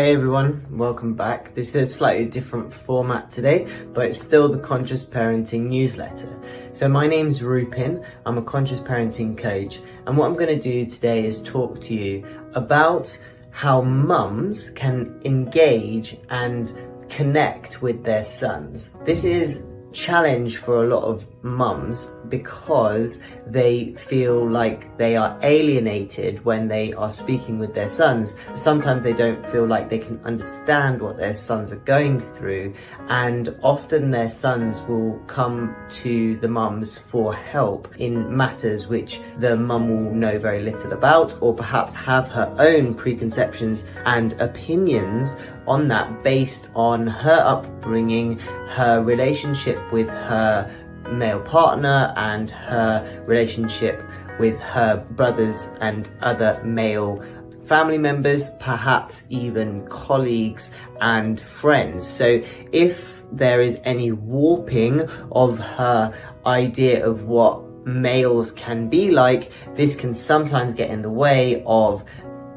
Hey everyone, welcome back. This is a slightly different format today, but it's still the Conscious Parenting newsletter. So my name's Rupin, I'm a Conscious Parenting coach, and what I'm going to do today is talk to you about how mums can engage and connect with their sons. This is a challenge for a lot of mums because they feel like they are alienated when they are speaking with their sons. Sometimes they don't feel like they can understand what their sons are going through, and often their sons will come to the mums for help in matters which the mum will know very little about, or perhaps have her own preconceptions and opinions on that based on her upbringing, her relationship with her male partner, and her relationship with her brothers and other male family members, perhaps even colleagues and friends. So if there is any warping of her idea of what males can be like, this can sometimes get in the way of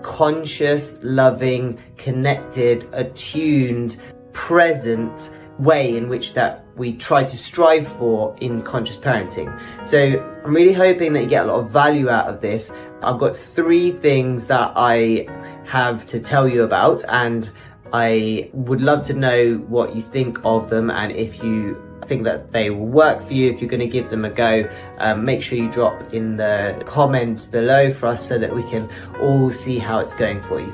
conscious, loving, connected, attuned, present way in which that we try to strive for in conscious parenting. So I'm really hoping that you get a lot of value out of this. I've got 3 things that I have to tell you about, and I would love to know what you think of them, and if you think that they will work for you, if you're going to give them a go, make sure you drop in the comments below for us so that we can all see how it's going for you.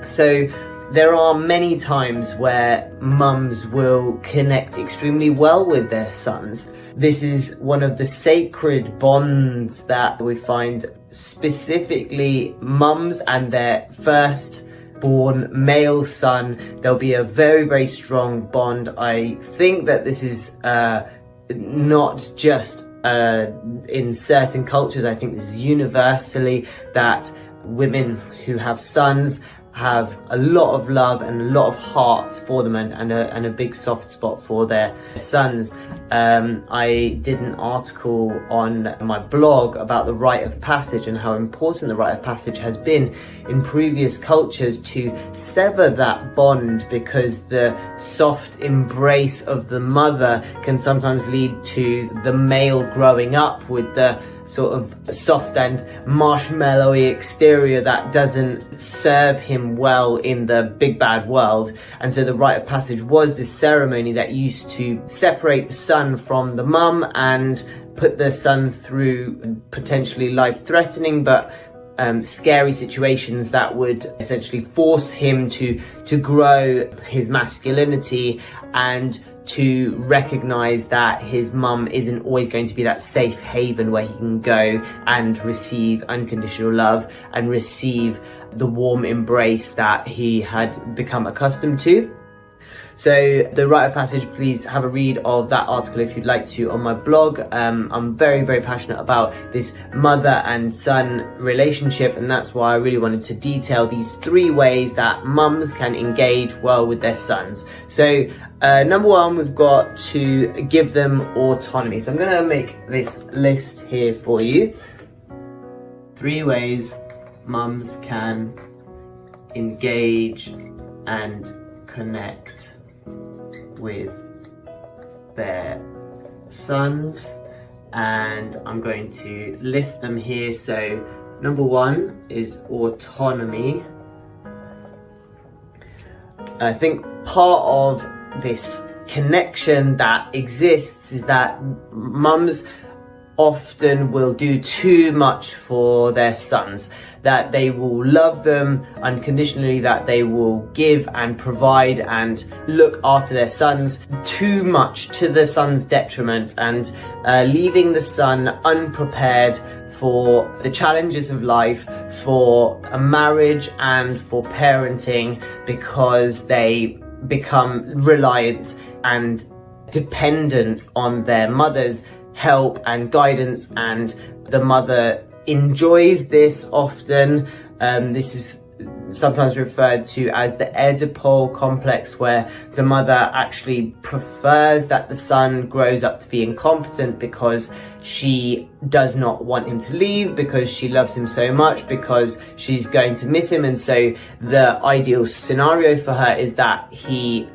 So there are many times where mums will connect extremely well with their sons. This is one of the sacred bonds that we find specifically mums and their firstborn male son. There'll be a very, very strong bond. I think that this is not just in certain cultures. I think this is universally that women who have sons have a lot of love and a lot of heart for them, and a big soft spot for their sons. I did an article on my blog about the rite of passage and how important the rite of passage has been in previous cultures to sever that bond, because the soft embrace of the mother can sometimes lead to the male growing up with the sort of soft and marshmallowy exterior that doesn't serve him well in the big bad world. And so the rite of passage was this ceremony that used to separate the son from the mum and put the son through potentially life-threatening but scary situations that would essentially force him to grow his masculinity and to recognize that his mum isn't always going to be that safe haven where he can go and receive unconditional love and receive the warm embrace that he had become accustomed to. So the rite of passage, please have a read of that article if you'd like to on my blog. I'm very, very passionate about this mother and son relationship, and that's why I really wanted to detail these 3 ways that mums can engage well with their sons. So number 1, we've got to give them autonomy. So I'm going to make this list here for you. 3 ways mums can engage and connect with their sons, and I'm going to list them here. So number 1 is autonomy. I think part of this connection that exists is that mums often will do too much for their sons, that they will love them unconditionally, that they will give and provide and look after their sons too much to the son's detriment, and leaving the son unprepared for the challenges of life, for a marriage and for parenting, because they become reliant and dependent on their mother's help and guidance, and the mother enjoys this often. This is sometimes referred to as the Oedipal complex, where the mother actually prefers that the son grows up to be incompetent because she does not want him to leave, because she loves him so much, because she's going to miss him. And so the ideal scenario for her is that he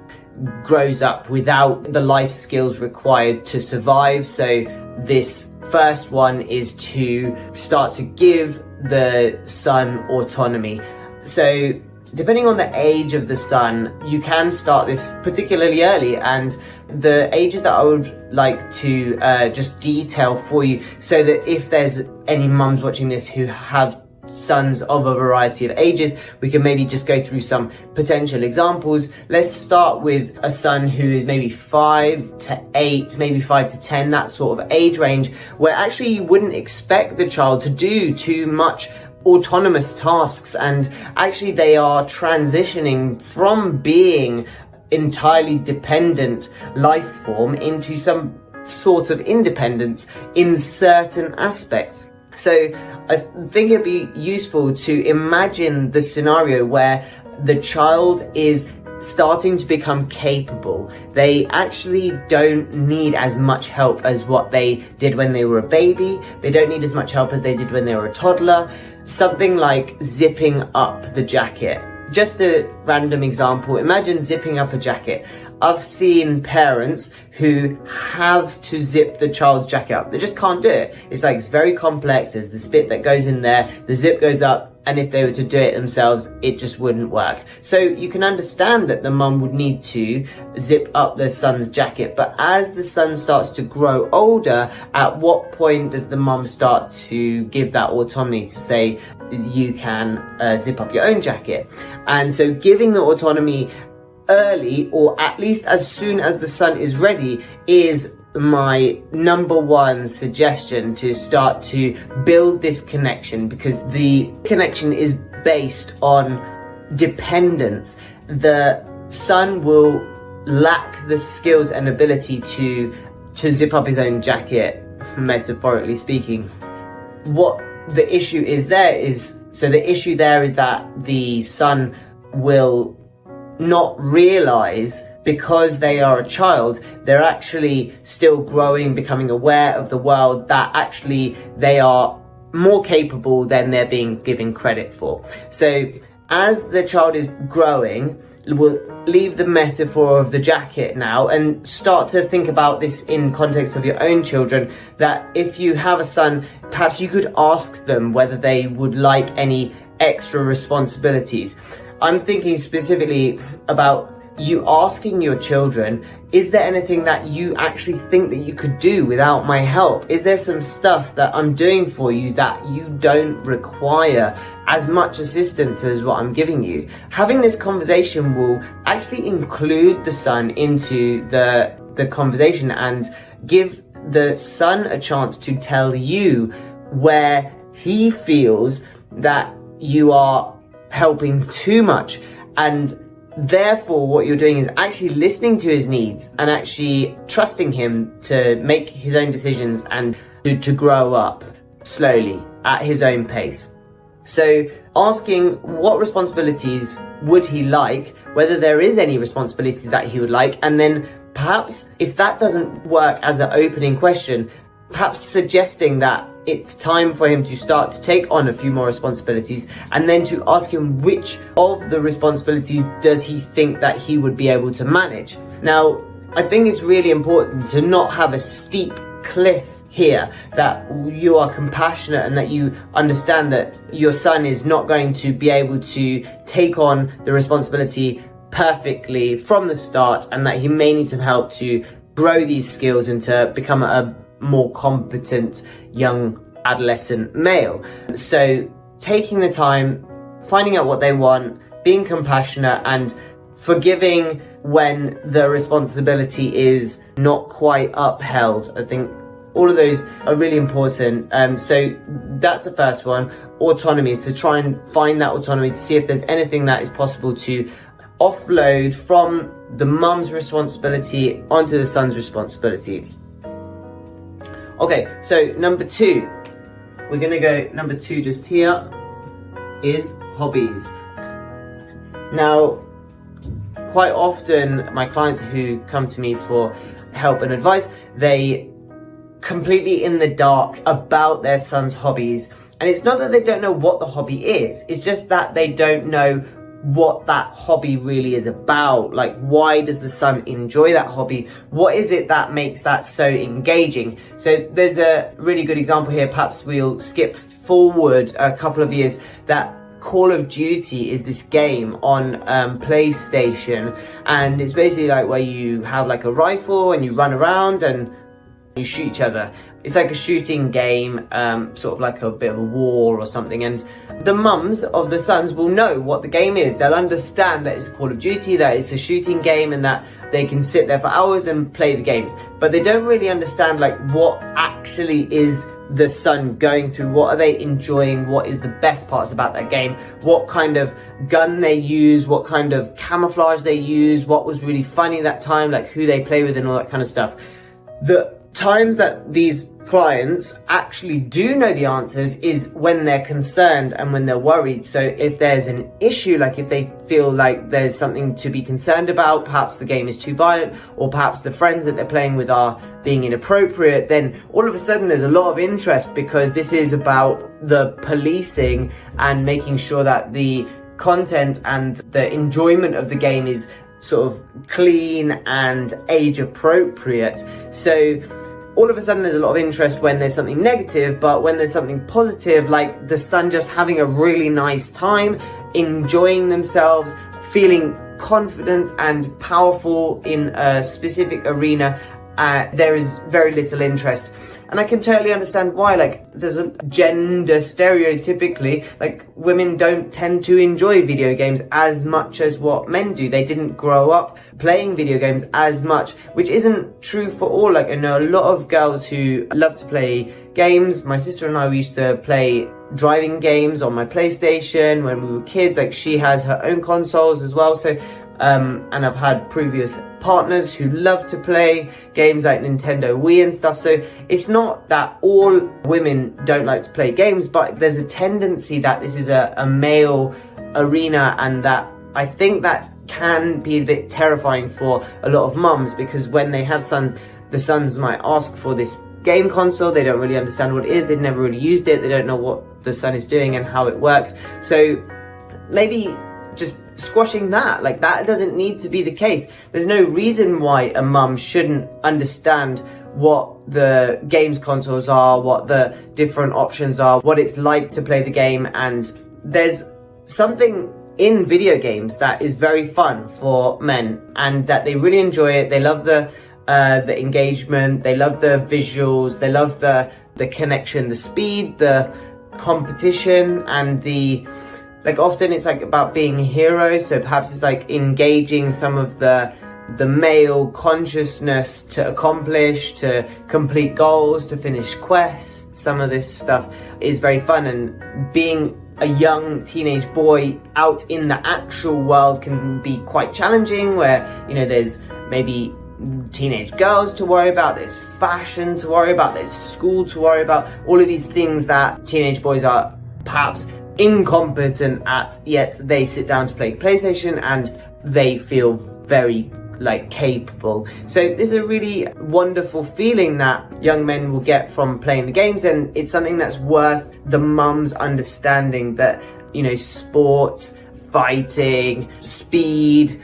grows up without the life skills required to survive. So this first one is to start to give the son autonomy. So depending on the age of the son, you can start this particularly early, and the ages that I would like to just detail for you, so that if there's any mums watching this who have sons of a variety of ages, we can maybe just go through some potential examples. Let's start with a son who is maybe 5 to 8, maybe 5 to 10, that sort of age range, where actually you wouldn't expect the child to do too much autonomous tasks, and actually they are transitioning from being entirely dependent life form into some sort of independence in certain aspects. So I think it'd be useful to imagine the scenario where the child is starting to become capable. They actually don't need as much help as what they did when they were a baby. They don't need as much help as they did when they were a toddler. Something like zipping up the jacket. Just a random example, imagine zipping up a jacket. I've seen parents who have to zip the child's jacket up. They just can't do it. It's very complex. There's this bit that goes in there, the zip goes up, and if they were to do it themselves, it just wouldn't work. So you can understand that the mum would need to zip up their son's jacket. But as the son starts to grow older, at what point does the mum start to give that autonomy to say, you can zip up your own jacket? And so giving the autonomy early, or at least as soon as the son is ready, is my number one suggestion to start to build this connection, because the connection is based on dependence. The son will lack the skills and ability to zip up his own jacket, metaphorically speaking. What the issue is there is, so the issue there is that the son will not realize, because they are a child, they're actually still growing, becoming aware of the world, that actually they are more capable than they're being given credit for. So as the child is growing, we'll leave the metaphor of the jacket now and start to think about this in context of your own children, that if you have a son, perhaps you could ask them whether they would like any extra responsibilities. I'm thinking specifically about you asking your children, is there anything that you actually think that you could do without my help? Is there some stuff that I'm doing for you that you don't require as much assistance as what I'm giving you? Having this conversation will actually include the son into the conversation and give the son a chance to tell you where he feels that you are helping too much, and therefore what you're doing is actually listening to his needs and actually trusting him to make his own decisions and to grow up slowly at his own pace. So asking what responsibilities would he like, whether there is any responsibilities that he would like, and then perhaps if that doesn't work as an opening question, perhaps suggesting that it's time for him to start to take on a few more responsibilities, and then to ask him which of the responsibilities does he think that he would be able to manage. Now, I think it's really important to not have a steep cliff here, that you are compassionate and that you understand that your son is not going to be able to take on the responsibility perfectly from the start, and that he may need some help to grow these skills and to become a more competent young adolescent male. So taking the time, finding out what they want, being compassionate, and forgiving when the responsibility is not quite upheld. I think all of those are really important. So that's the first one. Autonomy is to try and find that autonomy, to see if there's anything that is possible to offload from the mum's responsibility onto the son's responsibility. Okay, so number 2, we're gonna go number 2 just here is hobbies. Now, quite often my clients who come to me for help and advice, they completely in the dark about their son's hobbies. And it's not that they don't know what the hobby is, it's just that they don't know what that hobby really is about. Like, why does the son enjoy that hobby? What is it that makes that so engaging? So there's a really good example here. Perhaps we'll skip forward a couple of years. That Call of Duty is this game on PlayStation, and it's basically like where you have like a rifle and you run around and you shoot each other. It's like a shooting game, sort of like a bit of a war or something, and the mums of the sons will know what the game is. They'll understand that it's Call of Duty, that it's a shooting game, and that they can sit there for hours and play the games. But they don't really understand like what actually is the son going through, what are they enjoying, what is the best parts about that game, what kind of gun they use, what kind of camouflage they use, what was really funny that time, like who they play with and all that kind of stuff. The times that these clients actually do know the answers is when they're concerned and when they're worried. So if there's an issue, like if they feel like there's something to be concerned about, perhaps the game is too violent, or perhaps the friends that they're playing with are being inappropriate, then all of a sudden there's a lot of interest, because this is about the policing and making sure that the content and the enjoyment of the game is sort of clean and age appropriate. So all of a sudden there's a lot of interest when there's something negative, but when there's something positive, like the son just having a really nice time, enjoying themselves, feeling confident and powerful in a specific arena, there is very little interest. And I can totally understand why. Like, there's a gender stereotypically, like women don't tend to enjoy video games as much as what men do. They didn't grow up playing video games as much, which isn't true for all. Like, I know a lot of girls who love to play games. My sister and I, we used to play driving games on my PlayStation when we were kids. Like, she has her own consoles as well. So and I've had previous partners who love to play games like Nintendo Wii and stuff. So it's not that all women don't like to play games, but there's a tendency that this is a male arena, and that I think that can be a bit terrifying for a lot of mums, because when they have sons, the sons might ask for this game console. They don't really understand what it is. They've never really used it. They don't know what the son is doing and how it works. So maybe just squashing that, like, that doesn't need to be the case. There's no reason why a mum shouldn't understand what the games consoles are, what the different options are, what it's like to play the game. And there's something in video games that is very fun for men, and that they really enjoy it. They love the engagement, they love the visuals, they love the connection, the speed, the competition, and like, often it's like about being a hero. So perhaps it's like engaging some of the male consciousness to accomplish, to complete goals, to finish quests. Some of this stuff is very fun, and being a young teenage boy out in the actual world can be quite challenging, where, you know, there's maybe teenage girls to worry about, there's fashion to worry about, there's school to worry about, all of these things that teenage boys are perhaps incompetent at, yet they sit down to play PlayStation and they feel very like capable. So this is a really wonderful feeling that young men will get from playing the games, and it's something that's worth the mums understanding that, you know, sports, fighting, speed,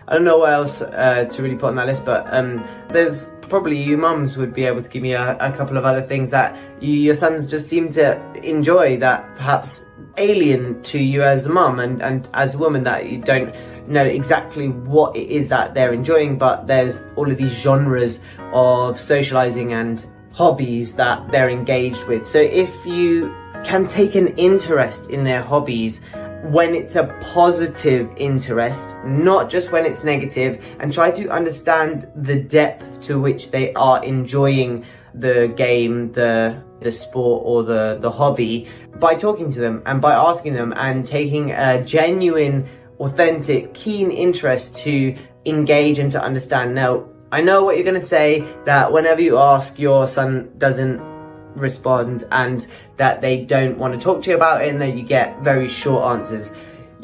I don't know what else to really put on that list, but there's probably, you mums would be able to give me a couple of other things that your sons just seem to enjoy, that perhaps alien to you as a mum and as a woman, that you don't know exactly what it is that they're enjoying, but there's all of these genres of socializing and hobbies that they're engaged with. So if you can take an interest in their hobbies when it's a positive interest, not just when it's negative, and try to understand the depth to which they are enjoying the game, the sport, or the hobby, by talking to them and by asking them and taking a genuine, authentic, keen interest to engage and to understand. Now, I know what you're going to say, that whenever you ask, your son doesn't respond and that they don't want to talk to you about it, and that you get very short answers.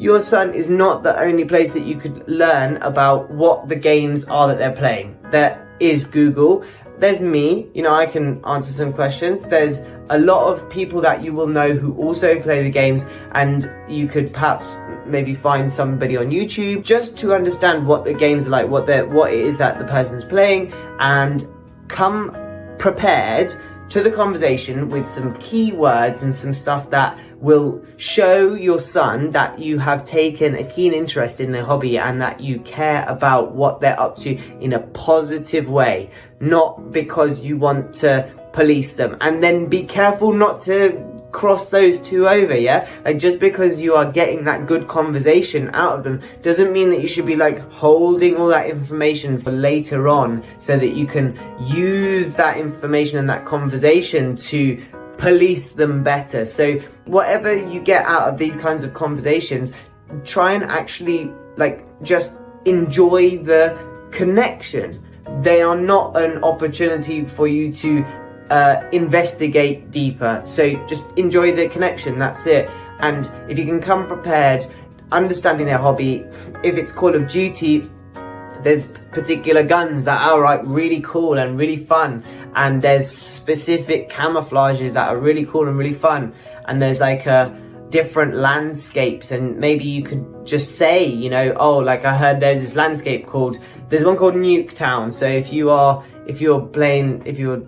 your son is not the only place that you could learn about what the games are that they're playing. There is Google. There's me, I can answer some questions. There's a lot of people that you will know who also play the games, and you could perhaps maybe find somebody on YouTube just to understand what the games are like, what it is that the person's playing, and come prepared to the conversation with some keywords and some stuff that will show your son that you have taken a keen interest in their hobby and that you care about what they're up to in a positive way, not because you want to police them. And then be careful not to cross those two over, yeah? Like, just because you are getting that good conversation out of them doesn't mean that you should be like holding all that information for later on so that you can use that information and that conversation to police them better. So whatever you get out of these kinds of conversations, try and actually just enjoy the connection. They are not an opportunity for you to investigate deeper. So just enjoy the connection, that's it. And if you can come prepared, understanding their hobby, if it's Call of Duty, there's particular guns that are really cool and really fun, and there's specific camouflages that are really cool and really fun, and there's different landscapes, and maybe you could just say, I heard there's one called Nuketown. So if your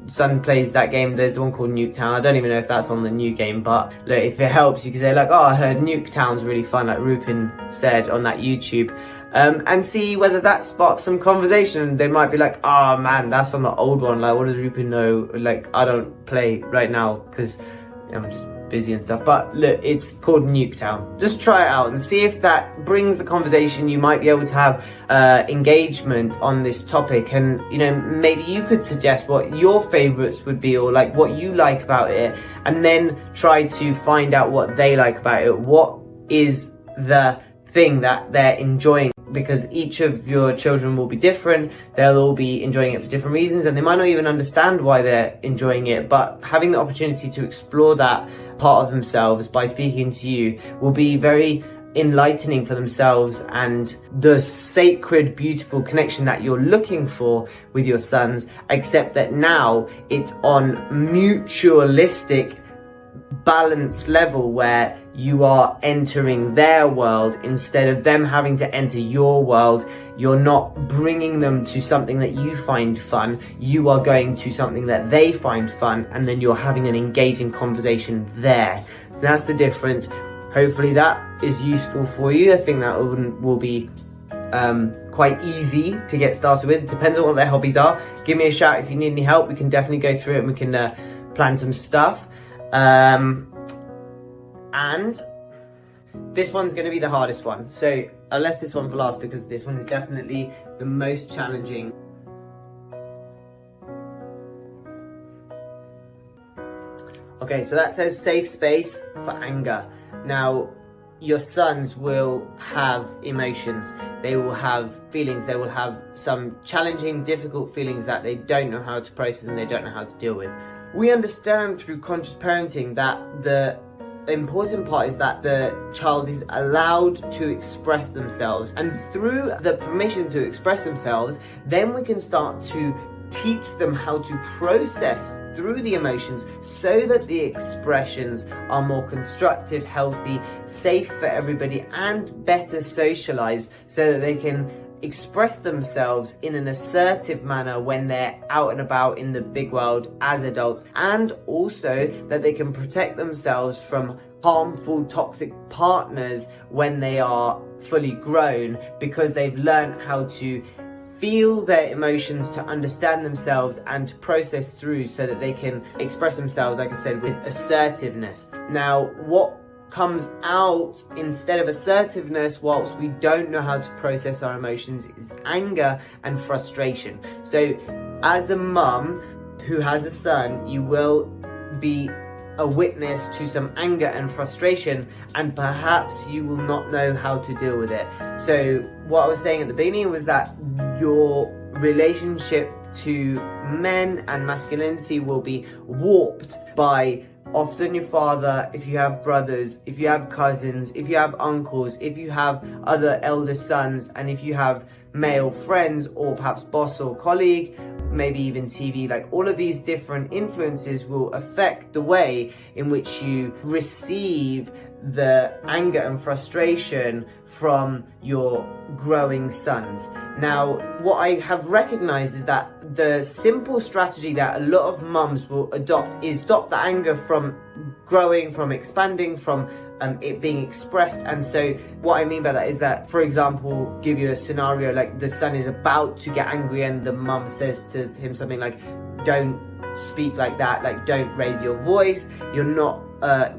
son plays that game, there's one called Nuketown. I don't even know if that's on the new game, but look, if it helps, you can say I heard Nuketown's really fun, like Rupin said on that YouTube, and see whether that sparks some conversation. They might be like, oh man, that's on the old one, what does Rupin know? I don't play right now because I'm just busy and stuff. But look, it's called Nuketown. Just try it out and see if that brings the conversation. You might be able to have engagement on this topic, and maybe you could suggest what your favorites would be, or what you like about it, and then try to find out what they like about it. What is the thing that they're enjoying? Because each of your children will be different. They'll all be enjoying it for different reasons, and they might not even understand why they're enjoying it. But having the opportunity to explore that part of themselves by speaking to you will be very enlightening for themselves, and the sacred, beautiful connection that you're looking for with your sons, except that now it's on mutualistic, balanced level where you are entering their world instead of them having to enter your world. You're not bringing them to something that you find fun. You are going to something that they find fun, and then you're having an engaging conversation there. So that's the difference. Hopefully that is useful for you. I think that will be quite easy to get started with. Depends on what their hobbies are. Give me a shout if you need any help. We can definitely go through it and we can plan some stuff. And this one's going to be the hardest one. So I left this one for last because this one is definitely the most challenging. Okay, so that says safe space for anger. Now, your sons will have emotions. They will have feelings. They will have some challenging, difficult feelings that they don't know how to process and they don't know how to deal with. We understand through conscious parenting that the important part is that the child is allowed to express themselves, and through the permission to express themselves, then we can start to teach them how to process through the emotions so that the expressions are more constructive, healthy, safe for everybody, and better socialized, so that they can express themselves in an assertive manner when they're out and about in the big world as adults, and also that they can protect themselves from harmful, toxic partners when they are fully grown, because they've learned how to feel their emotions, to understand themselves and to process through so that they can express themselves, like I said, with assertiveness. Now, what comes out instead of assertiveness, whilst we don't know how to process our emotions, is anger and frustration. So as a mum who has a son, you will be a witness to some anger and frustration, and perhaps you will not know how to deal with it. So what I was saying at the beginning was that your relationship to men and masculinity will be warped by often your father, if you have brothers, if you have cousins, if you have uncles, if you have other elder sons, and if you have male friends or perhaps boss or colleague, maybe even TV, like all of these different influences will affect the way in which you receive the anger and frustration from your growing sons. Now, what I have recognized is that the simple strategy that a lot of mums will adopt is stop the anger from growing, from expanding, from it being expressed. And so what I mean by that is that, for example, give you a scenario like the son is about to get angry and the mum says to him something like, don't speak like that, like don't raise your voice, you're not,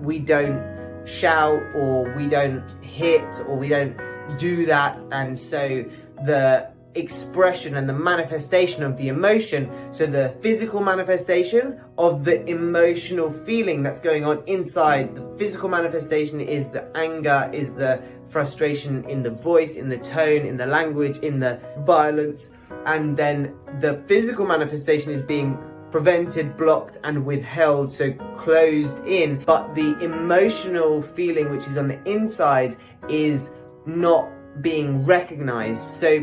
we don't shout, or we don't hit, or we don't do that. And so the expression and the manifestation of the emotion, so the physical manifestation of the emotional feeling that's going on inside, the physical manifestation is the anger, is the frustration in the voice, in the tone, in the language, in the violence, and then the physical manifestation is being prevented, blocked, and withheld, so closed in, but the emotional feeling which is on the inside is not being recognized. So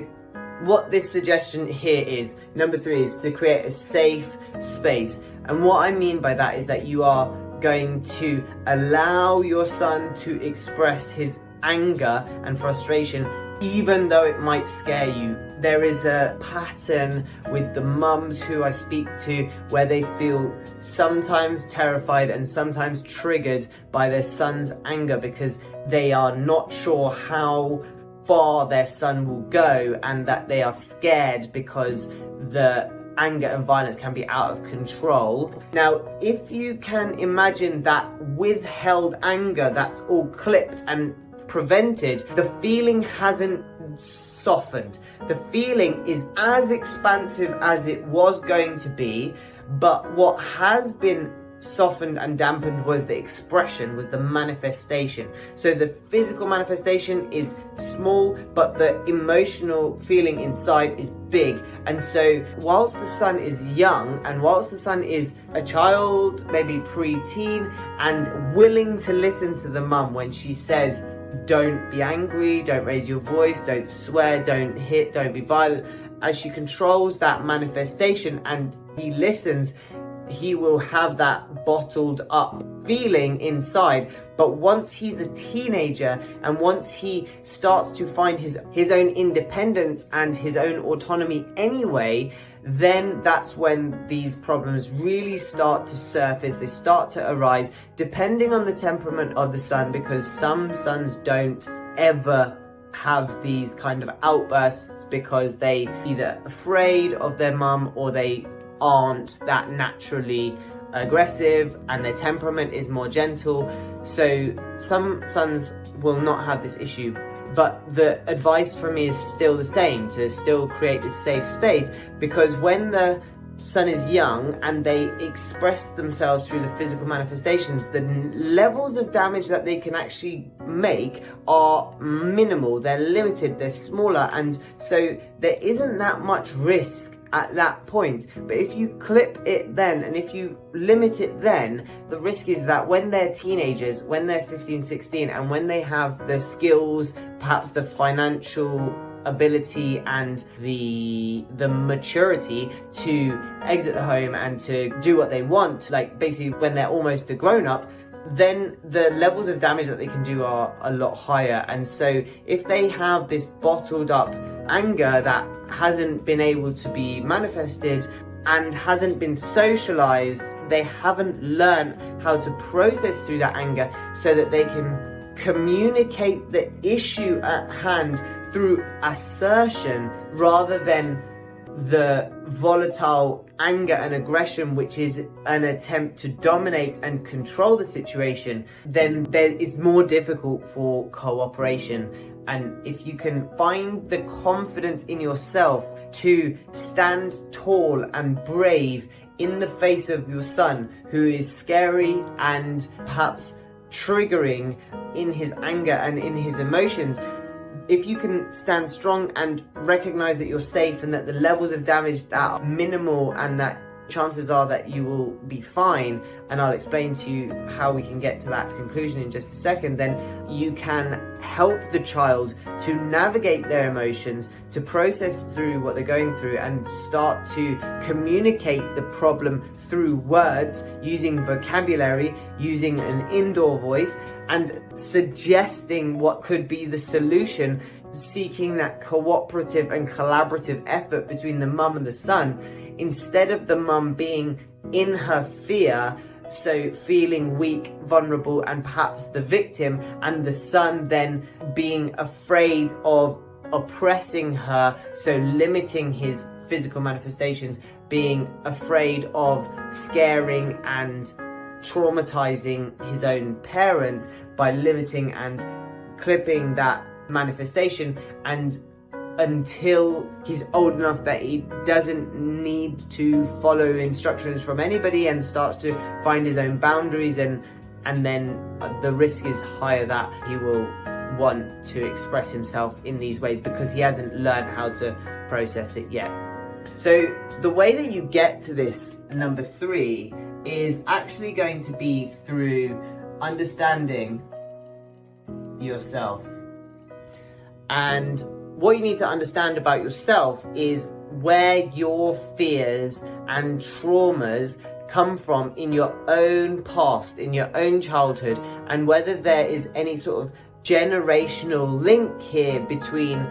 what this suggestion here is, number 3, is to create a safe space. And what I mean by that is that you are going to allow your son to express his anger and frustration, even though it might scare you. There is a pattern with the mums who I speak to where they feel sometimes terrified and sometimes triggered by their son's anger because they are not sure how far their son will go, and that they are scared because the anger and violence can be out of control. Now, if you can imagine that withheld anger that's all clipped and prevented, the feeling hasn't softened. The feeling is as expansive as it was going to be, but what has been softened and dampened was the expression, was the manifestation. So the physical manifestation is small, but the emotional feeling inside is big. And so whilst the son is young, and whilst the son is a child, maybe pre-teen, and willing to listen to the mum when she says, don't be angry, don't raise your voice, don't swear, don't hit, don't be violent, as she controls that manifestation and he listens, he will have that bottled up feeling inside. But once he's a teenager, and once he starts to find his own independence and his own autonomy anyway, then that's when these problems really start to surface, they start to arise, depending on the temperament of the son, because some sons don't ever have these kind of outbursts because they either afraid of their mum or they aren't that naturally aggressive and their temperament is more gentle. So some sons will not have this issue, but the advice from me is still the same, to still create this safe space, because when the son is young and they express themselves through the physical manifestations, the levels of damage that they can actually make are minimal, they're limited, they're smaller, and so there isn't that much risk at that point. But if you clip it then, and if you limit it then, the risk is that when they're teenagers, when they're 15, 16, and when they have the skills, perhaps the financial ability and the maturity to exit the home and to do what they want, like basically when they're almost a grown-up, then the levels of damage that they can do are a lot higher. And so if they have this bottled up anger that hasn't been able to be manifested and hasn't been socialized, they haven't learned how to process through that anger so that they can communicate the issue at hand through assertion rather than the volatile anger and aggression, which is an attempt to dominate and control the situation, then there is more difficult for cooperation. And if you can find the confidence in yourself to stand tall and brave in the face of your son, who is scary and perhaps triggering in his anger and in his emotions, if you can stand strong and recognize that you're safe and that the levels of damage that are minimal and that chances are that you will be fine, and I'll explain to you how we can get to that conclusion in just a second. Then you can help the child to navigate their emotions, to process through what they're going through, and start to communicate the problem through words, using vocabulary, using an indoor voice, and suggesting what could be the solution, seeking that cooperative and collaborative effort between the mum and the son, instead of the mum being in her fear, so feeling weak, vulnerable, and perhaps the victim, and the son then being afraid of oppressing her, so limiting his physical manifestations, being afraid of scaring and traumatizing his own parent by limiting and clipping that manifestation, and until he's old enough that he doesn't need to follow instructions from anybody and starts to find his own boundaries, and then the risk is higher that he will want to express himself in these ways because he hasn't learned how to process it yet. So the way that you get to this number 3 is actually going to be through understanding yourself. And what you need to understand about yourself is where your fears and traumas come from in your own past, in your own childhood, and whether there is any sort of generational link here between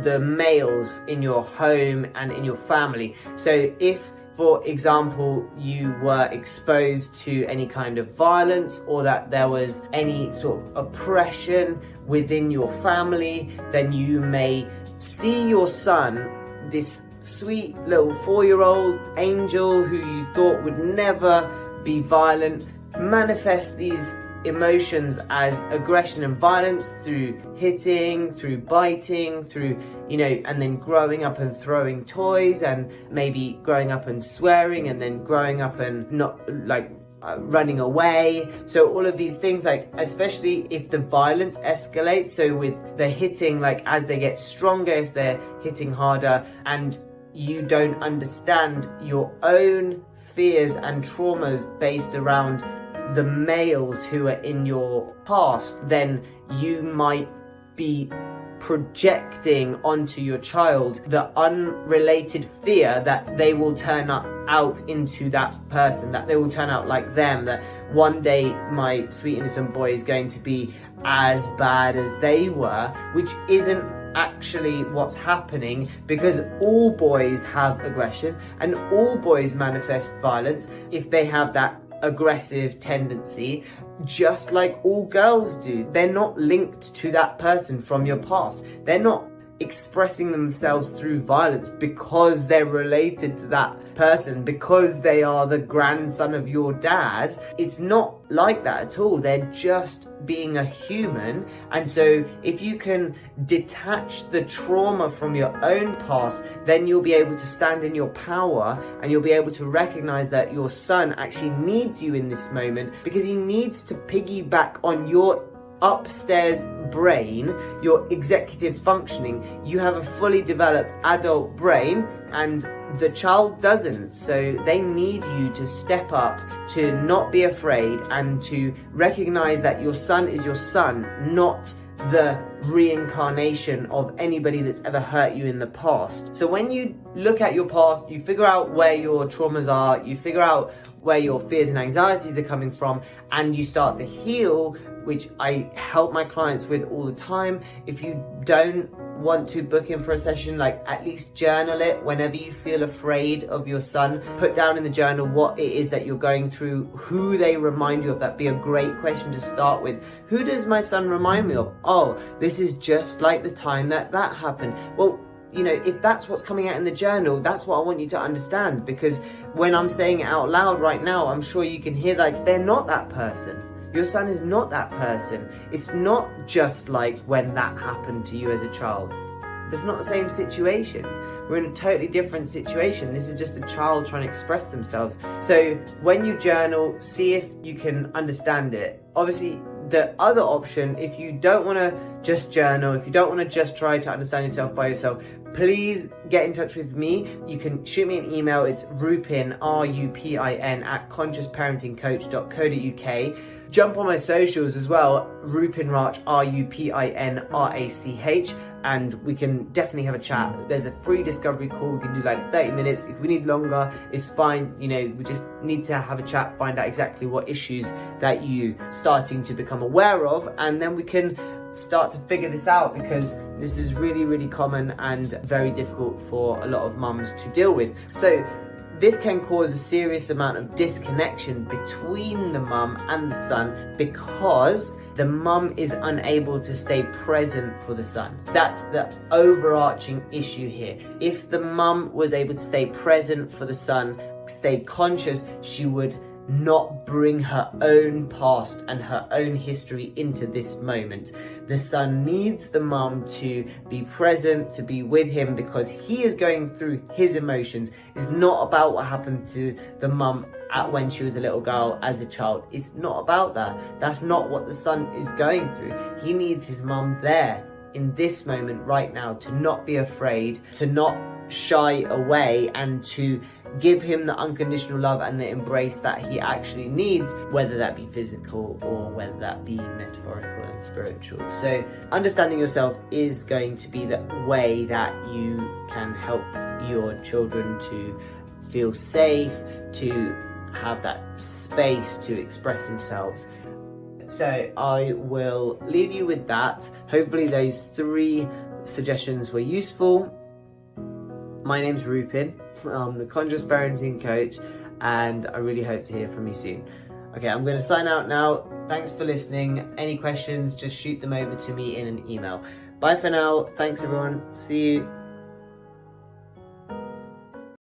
the males in your home and in your family. So if, for example, you were exposed to any kind of violence, or that there was any sort of oppression within your family, then you may see your son, this sweet little 4-year-old angel who you thought would never be violent, manifest these emotions as aggression and violence through hitting, through biting, through, and then growing up and throwing toys, and maybe growing up and swearing, and then growing up and not running away. So all of these things, especially if the violence escalates, so with the hitting, as they get stronger, if they're hitting harder, and you don't understand your own fears and traumas based around the males who are in your past, then you might be projecting onto your child the unrelated fear that they will turn out into that person, that they will turn out like them, that one day my sweet innocent boy is going to be as bad as they were, which isn't actually what's happening, because all boys have aggression and all boys manifest violence if they have that aggressive tendency, just like all girls do. They're not linked to that person from your past. They're not expressing themselves through violence because they're related to that person, because they are the grandson of your dad. It's not like that at all. They're just being a human. And so if you can detach the trauma from your own past, then you'll be able to stand in your power, and you'll be able to recognize that your son actually needs you in this moment, because he needs to piggyback on your upstairs brain, your executive functioning. You have a fully developed adult brain and the child doesn't, so they need you to step up, to not be afraid, and to recognize that your son is your son, not the reincarnation of anybody that's ever hurt you in the past. So when you look at your past, you figure out where your traumas are, you figure out where your fears and anxieties are coming from, and you start to heal, which I help my clients with all the time. If you don't want to book in for a session, at least journal it whenever you feel afraid of your son. Put down in the journal what it is that you're going through, who they remind you of. That'd be a great question to start with. Who does my son remind me of? Oh, this is just like the time that happened. Well, if that's what's coming out in the journal, that's what I want you to understand, because when I'm saying it out loud right now, I'm sure you can hear they're not that person. Your son is not that person. It's not just like when that happened to you as a child. It's not the same situation. We're in a totally different situation. This is just a child trying to express themselves. So when you journal, see if you can understand it. Obviously, the other option, if you don't want to just journal, if you don't want to just try to understand yourself by yourself, please get in touch with me, you can shoot me an email. It's Rupin, Rupin, at consciousparentingcoach.co.uk. Jump on my socials as well, Rupin Rach, Rupinrach, and we can definitely have a chat. There's a free discovery call. We can do like 30 minutes. If we need longer, it's fine. You know, we just need to have a chat, find out exactly what issues that you starting to become aware of, and then we can start to figure this out, because this is really, really common and very difficult for a lot of mums to deal with. So this can cause a serious amount of disconnection between the mum and the son, because the mum is unable to stay present for the son. That's the overarching issue here. If the mum was able to stay present for the son, stay conscious, she would not bring her own past and her own history into this moment. The son needs the mum to be present, to be with him, because he is going through his emotions. It's not about what happened to the mum when she was a little girl, as a child. It's not about that. That's not what the son is going through. He needs his mum there in this moment right now, to not be afraid, to not shy away, and to give him the unconditional love and the embrace that he actually needs, whether that be physical or whether that be metaphorical and spiritual. So understanding yourself is going to be the way that you can help your children to feel safe, to have that space to express themselves. So I will leave you with that. Hopefully those 3 suggestions were useful. My name's Rupin. I'm the Conscious Parenting Coach, and I really hope to hear from you soon. Okay, I'm going to sign out now. Thanks for listening. Any questions, just shoot them over to me in an email. Bye for now. Thanks everyone. See you.